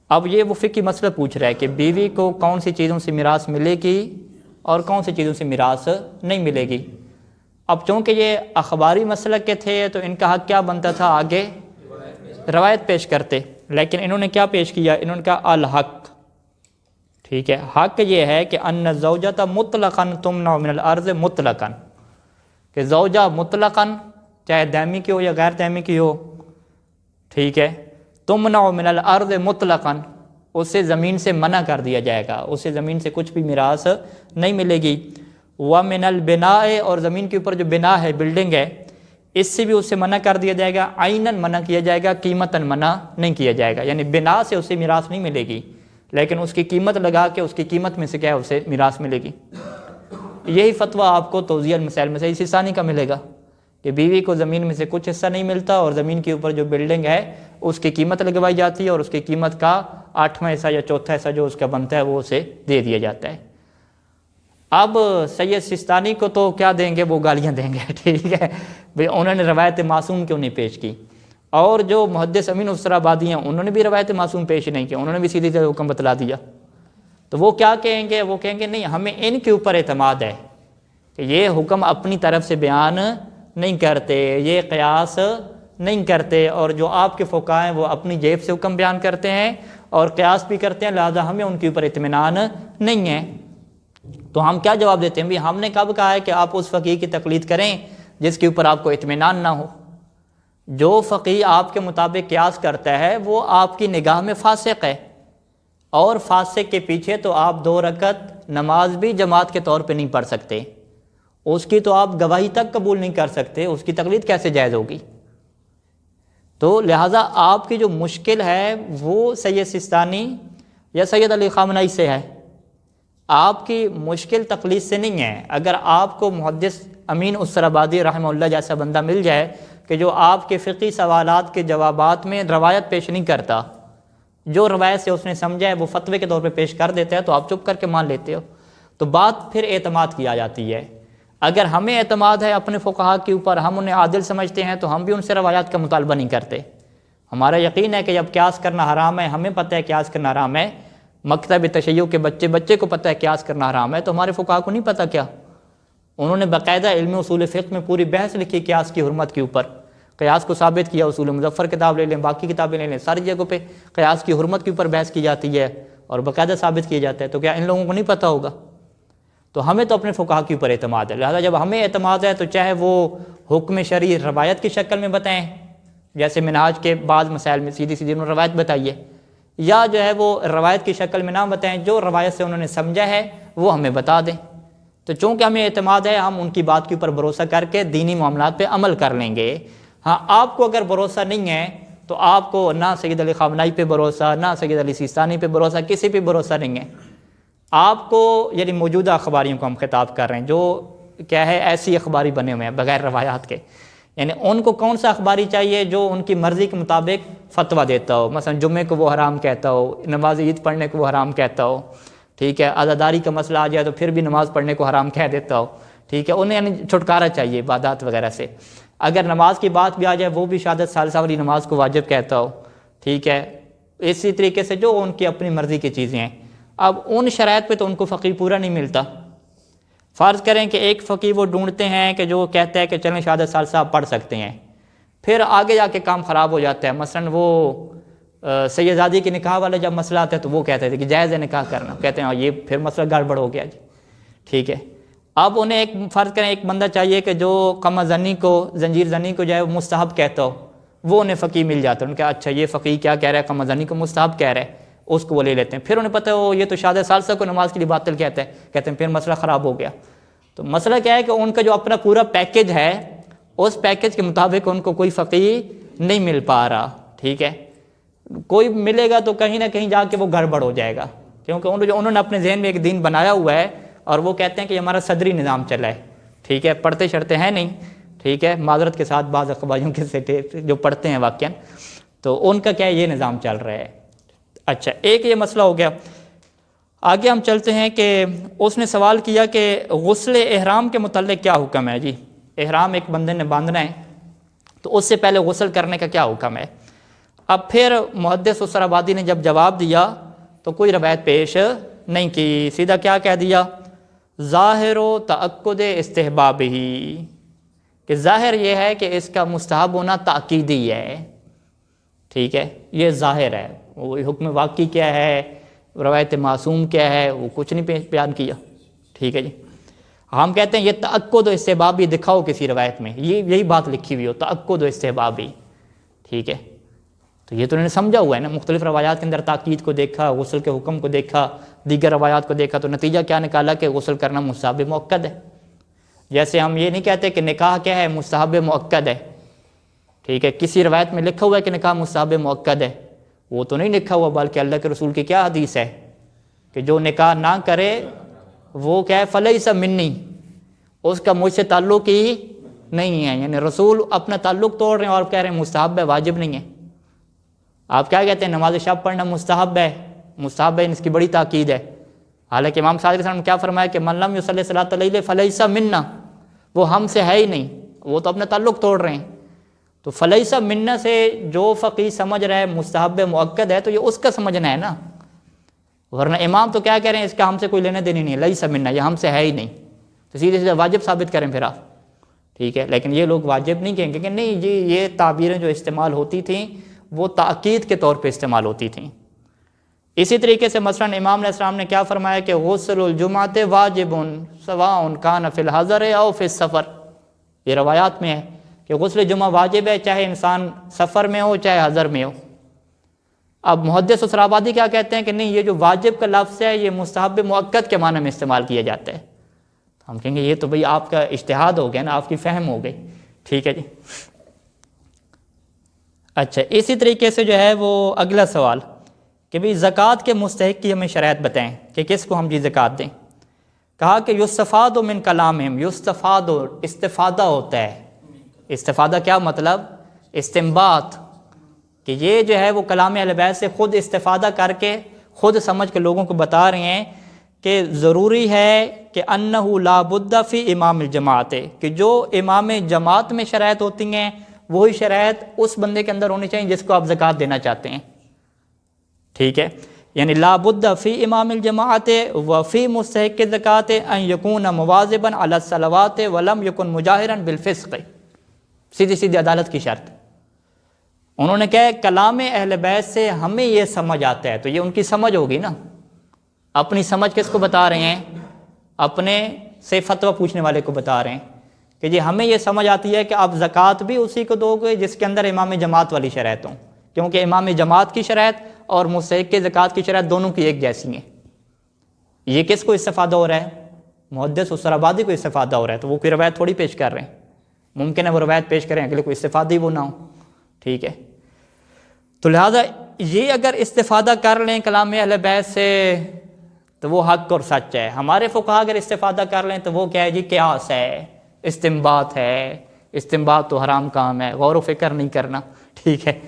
اب یہ وہ فقہی مسئلہ پوچھ رہا ہے کہ بیوی کو کون سی چیزوں سے میراث ملے گی اور کون سی چیزوں سے میراث نہیں ملے گی۔ اب چونکہ یہ اخباری مسلک کے تھے تو ان کا حق کیا بنتا تھا، آگے روایت پیش کرتے، لیکن انہوں نے کیا پیش کیا، انہوں نے کہا الحق، ٹھیک ہے، حق یہ ہے کہ ان الزوجۃ مطلقاً تمنع من الارض مطلقاً، کہ زوجہ مطلقاً چاہے دائمی کی ہو یا غیر دائمی کی ہو، ٹھیک ہے، تمنع من الارض مطلقاً، اسے زمین سے منع کر دیا جائے گا، اسے زمین سے کچھ بھی میراث نہیں ملے گی۔ ومن البناء، اور زمین کے اوپر جو بنا ہے، بلڈنگ ہے، اس سے بھی اسے منع کر دیا جائے گا، عیناً منع کیا جائے گا، قیمتاً منع نہیں کیا جائے گا، یعنی بنا سے اسے میراث نہیں ملے گی، لیکن اس کی قیمت لگا کے اس کی قیمت میں سے کیا ہے اسے میراث ملے گی۔ یہی فتویٰ آپ کو توزیع المسائل میں سے اس ثانی کا ملے گا کہ بیوی کو زمین میں سے کچھ حصہ نہیں ملتا اور زمین کے اوپر جو بلڈنگ ہے اس کی قیمت لگوائی جاتی ہے اور اس کی قیمت کا 8واں حصہ یا 4تھا حصہ جو اس کا بنتا ہے وہ اسے دے دیا جاتا ہے۔ اب سید سستانی کو تو کیا دیں گے، وہ گالیاں دیں گے، ٹھیک ہے بھئی انہوں نے روایت معصوم کیوں نہیں پیش کی، اور جو محدث امین اسرآبادی ہیں انہوں نے بھی روایت معصوم پیش نہیں کی، انہوں نے بھی سیدھی سیدھی حکم بتلا دیا۔ تو وہ کیا کہیں گے، وہ کہیں گے نہیں، ہمیں ان کے اوپر اعتماد ہے کہ یہ حکم اپنی طرف سے بیان نہیں کرتے، یہ قیاس نہیں کرتے، اور جو آپ کے فقہاء ہیں وہ اپنی جیب سے حکم بیان کرتے ہیں اور قیاس بھی کرتے ہیں، لہذا ہمیں ان کے اوپر اطمینان نہیں ہے۔ تو ہم کیا جواب دیتے ہیں، بھی ہم نے کب کہا ہے کہ آپ اس فقیہ کی تقلید کریں جس کے اوپر آپ کو اطمینان نہ ہو؟ جو فقیہ آپ کے مطابق قیاس کرتا ہے وہ آپ کی نگاہ میں فاسق ہے، اور فاسق کے پیچھے تو آپ 2 رکعت نماز بھی جماعت کے طور پہ نہیں پڑھ سکتے، اس کی تو آپ گواہی تک قبول نہیں کر سکتے، اس کی تقلید کیسے جائز ہوگی؟ تو لہٰذا آپ کی جو مشکل ہے وہ سید سستانی یا سید علی خامنہئی سے ہے، آپ کی مشکل تقلید سے نہیں ہے۔ اگر آپ کو محدث امین اسرآبادی رحمہ اللہ جیسا بندہ مل جائے کہ جو آپ کے فقہی سوالات کے جوابات میں روایت پیش نہیں کرتا، جو روایت سے اس نے سمجھا ہے وہ فتوے کے طور پہ پیش کر دیتا ہے، تو آپ چپ کر کے مان لیتے ہو، تو بات پھر اعتماد کی آ جاتی ہے۔ اگر ہمیں اعتماد ہے اپنے فقہاء کے اوپر، ہم انہیں عادل سمجھتے ہیں، تو ہم بھی ان سے روایات کا مطالبہ نہیں کرتے۔ ہمارا یقین ہے کہ جب قیاس کرنا حرام ہے، ہمیں پتہ ہے قیاس کرنا حرام ہے، مکتب تشیع کے بچے کو پتہ ہے قیاس کرنا حرام ہے، تو ہمارے فقہاء کو نہیں پتہ کیا؟ انہوں نے باقاعدہ علم اصول فقہ میں پوری بحث لکھی قیاس کی حرمت کے اوپر، قیاس کو ثابت کیا، اصول مظفر کتاب لے لیں، باقی کتابیں لے لیں، ساری جگہوں پہ قیاس کی حرمت کے اوپر بحث کی جاتی ہے اور باقاعدہ ثابت کیا جاتا ہے، تو کیا ان لوگوں کو نہیں پتہ ہوگا؟ تو ہمیں تو اپنے فقہاء کے اوپر اعتماد ہے، لہذا جب ہمیں اعتماد ہے تو چاہے وہ حکم شرعی روایت کی شکل میں بتائیں، جیسے منہاج کے بعض مسائل میں سیدھی سیدھی انہوں نے روایت بتائی ہے، یا جو ہے وہ روایت کی شکل میں نہ بتائیں، جو روایت سے انہوں نے سمجھا ہے وہ ہمیں بتا دیں۔ تو چونکہ ہمیں اعتماد ہے، ہم ان کی بات کے اوپر بھروسہ کر کے دینی معاملات پہ عمل کر لیں گے۔ ہاں، آپ کو اگر بھروسہ نہیں ہے تو آپ کو نہ سید علی خامنہئی پہ بھروسہ، نہ سید علی سیستانی پہ بھروسہ، کسی پہ بھروسہ نہیں ہے۔ آپ کو یعنی موجودہ اخباریوں کو ہم خطاب کر رہے ہیں جو کیا ہے ایسی اخباری بنے ہوئے ہیں بغیر روایات کے، یعنی ان کو کون سا اخباری چاہیے جو ان کی مرضی کے مطابق فتویٰ دیتا ہو، مثلا جمعے کو وہ حرام کہتا ہو، نماز عید پڑھنے کو وہ حرام کہتا ہو، ٹھیک ہے، عزاداری کا مسئلہ آ جائے تو پھر بھی نماز پڑھنے کو حرام کہہ دیتا ہو، ٹھیک ہے، انہیں یعنی چھٹکارا چاہیے عبادات وغیرہ سے۔ اگر نماز کی بات بھی آ جائے وہ بھی شہادت ثالثہ والی نماز کو واجب کہتا ہو، ٹھیک ہے، اسی طریقے سے جو ان کی اپنی مرضی کی چیزیں ہیں۔ اب ان شرائط پہ تو ان کو فقیہ پورا نہیں ملتا۔ فرض کریں کہ ایک فقیہ وہ ڈھونڈتے ہیں کہ جو کہتا ہے کہ چلیں شہادت ثالثہ آپ پڑھ سکتے ہیں، پھر آگے جا کے کام خراب ہو جاتا ہے۔ مثلا وہ سیدزادی کے نکاح والا جب مسئلہ آتا ہے تو وہ کہتے تھے کہ جائز ہے نکاح کرنا، کہتے ہیں یہ پھر مسئلہ گڑبڑ ہو گیا جی، ٹھیک ہے۔ اب انہیں ایک فرض کریں ایک بندہ چاہیے کہ جو قمع زنی کو، زنجیر زنی کو جو ہے وہ مستحب کہتا ہو، وہ انہیں فقیہ مل جاتا ہے، ان کا اچھا یہ فقیہ کیا کہہ رہا ہے، قمع زنی کو مستحب کہہ رہا ہے، اس کو وہ لے لیتے ہیں۔ پھر انہیں پتہ ہے یہ تو شہادت ثالثہ کو نماز کے لیے باطل کہتا ہے، کہتے ہیں پھر مسئلہ خراب ہو گیا۔ تو مسئلہ کیا ہے کہ ان کا جو اپنا پورا پیکج ہے اس پیکج کے مطابق ان کو کوئی فقیہ نہیں مل پا رہا، ٹھیک ہے۔ کوئی ملے گا تو کہیں نہ کہیں جا کے وہ گڑبڑ ہو جائے گا، کیونکہ انہوں نے اپنے ذہن میں ایک دین بنایا ہوا ہے اور وہ کہتے ہیں کہ ہمارا صدری نظام چلا ہے، ٹھیک ہے، پڑھتے شرطے ہیں نہیں، ٹھیک ہے، معذرت کے ساتھ بعض اخباریوں کے سے جو پڑھتے ہیں واقعاً، تو ان کا کیا ہے یہ نظام چل رہا ہے۔ اچھا، ایک یہ مسئلہ ہو گیا۔ آگے ہم چلتے ہیں کہ اس نے سوال کیا کہ غسل احرام کے متعلق کیا حکم ہے جی، احرام ایک بندے نے باندھنا ہے تو اس سے پہلے غسل کرنے کا کیا حکم ہے؟ اب پھر محدث اسرابادی نے جب جواب دیا تو کوئی روایت پیش نہیں کی، سیدھا کیا کہہ دیا، ظاہر و تأکد استحباب ہی، کہ ظاہر یہ ہے کہ اس کا مستحب ہونا تاکیدی ہے، ٹھیک ہے، یہ ظاہر ہے، وہ حکم واقعی کیا ہے، روایت معصوم کیا ہے، وہ کچھ نہیں بیان کیا، ٹھیک ہے جی۔ ہم کہتے ہیں یہ تأکد و استحباب بھی دکھاؤ کسی روایت میں، یہی بات لکھی ہوئی ہو، تأکد و استحباب بھی، ٹھیک ہے، تو یہ تو انہوں نے سمجھا ہوا ہے نا، مختلف روایات کے اندر تاکید کو دیکھا، غسل کے حکم کو دیکھا، دیگر روایات کو دیکھا، تو نتیجہ کیا نکالا کہ غسل کرنا مستحب مؤکد ہے۔ جیسے ہم یہ نہیں کہتے کہ نکاح کیا ہے، مستحب مؤکد ہے، ٹھیک ہے، کسی روایت میں لکھا ہوا ہے کہ نکاح مستحب مؤکد ہے، وہ تو نہیں لکھا ہوا، بلکہ اللہ کے رسول کی کیا حدیث ہے کہ جو نکاح نہ کرے وہ کیا ہے، فلیس منی، اس کا مجھ سے تعلق ہی نہیں ہے، یعنی رسول اپنا تعلق توڑ رہے ہیں اور کہہ رہے ہیں مستحب ہے، واجب نہیں ہے۔ آپ کیا کہتے ہیں نماز شب پڑھنا مستحب ہے، مستحب ہے، اس کی بڑی تاکید ہے، حالانکہ امام صادق علیہ السلام نے کیا فرمایا کہ من لم یصلی صلاۃ اللیل فلیس منا، وہ ہم سے ہے ہی نہیں، وہ تو اپنا تعلق توڑ رہے ہیں۔ تو فلیس منا سے جو فقیہ سمجھ رہا ہے مستحب مؤکد ہے تو یہ اس کا سمجھنا ہے نا، ورنہ امام تو کیا کہہ رہے ہیں اس کا ہم سے کوئی لینے دینے نہیں ہے، لیس منا، یہ ہم سے ہے ہی نہیں، تو سیدھے سیدھے واجب ثابت کریں پھر آپ، ٹھیک ہے۔ لیکن یہ لوگ واجب نہیں کہیں گے کہ نہیں جی، یہ تعبیریں جو استعمال ہوتی تھیں وہ تاکید کے طور پہ استعمال ہوتی تھیں۔ اسی طریقے سے مثلا امام علیہ السلام نے کیا فرمایا کہ غسل الجمعۃ واجب سواء کان فی الحضر او فی السفر، یہ روایات میں ہے کہ غسل جمعہ واجب ہے چاہے انسان سفر میں ہو چاہے حضر میں ہو۔ اب محدث اسرابادی کیا کہتے ہیں کہ نہیں، یہ جو واجب کا لفظ ہے یہ مستحب مؤکد کے معنی میں استعمال کیا جاتا ہے، ہم کہیں گے یہ تو بھئی آپ کا اجتہاد ہو گیا نا، آپ کی فہم ہو گئی، ٹھیک ہے جی۔ اچھا، اسی طریقے سے جو ہے وہ اگلا سوال کہ بھئی زکوٰۃ کے مستحق کی ہمیں شرائط بتائیں کہ کس کو ہم جی زکوٰۃ دیں۔ کہا کہ یستفاد من کلامہم، یستفاد استفادہ ہوتا ہے، استفادہ کیا مطلب، استنباط، کہ یہ جو ہے وہ کلام اہل بیت سے خود استفادہ کر کے خود سمجھ کے لوگوں کو بتا رہے ہیں کہ ضروری ہے کہ انہ لا بد فی امام الجماعت، کہ جو امام جماعت میں شرائط ہوتی ہیں وہی شرائط اس بندے کے اندر ہونی چاہیے جس کو آپ زکوٰۃ دینا چاہتے ہیں، ٹھیک ہے، یعنی لا بد فی امام الجماعت و فی مستحق زکوٰۃ ان یکون مواظبا علی الصلوات ولم یکن مجاہرا بالفسق، سیدھی سیدھی عدالت کی شرط۔ انہوں نے کہا کلام اہل بیت سے ہمیں یہ سمجھ آتا ہے، تو یہ ان کی سمجھ ہوگی نا، اپنی سمجھ کس کو بتا رہے ہیں، اپنے سے فتویٰ پوچھنے والے کو بتا رہے ہیں کہ جی ہمیں یہ سمجھ آتی ہے کہ آپ زکوٰۃ بھی اسی کو دو گے جس کے اندر امام جماعت والی شرائط ہوں، کیونکہ امام جماعت کی شرائط اور مستحق کے زکوٰۃ کی شرائط دونوں کی ایک جیسی ہیں۔ یہ کس کو استفادہ ہو رہا ہے، محدث اسرابادی کو استفادہ ہو رہا ہے، تو وہ کوئی روایت تھوڑی پیش کر رہے ہیں، ممکن ہے وہ روایت پیش کریں اگلے کوئی استفادہ ہی وہ نہ ہو، ٹھیک ہے۔ تو لہٰذا یہ اگر استفادہ کر لیں کلام اہل بیت سے تو وہ حق اور سچ ہے، ہمارے فقہا اگر استفادہ کر لیں تو وہ کیا ہے جی، قیاس ہے، استنباط ہے، استنباط تو حرام کام ہے، غور و فکر نہیں کرنا، ٹھیک ہے۔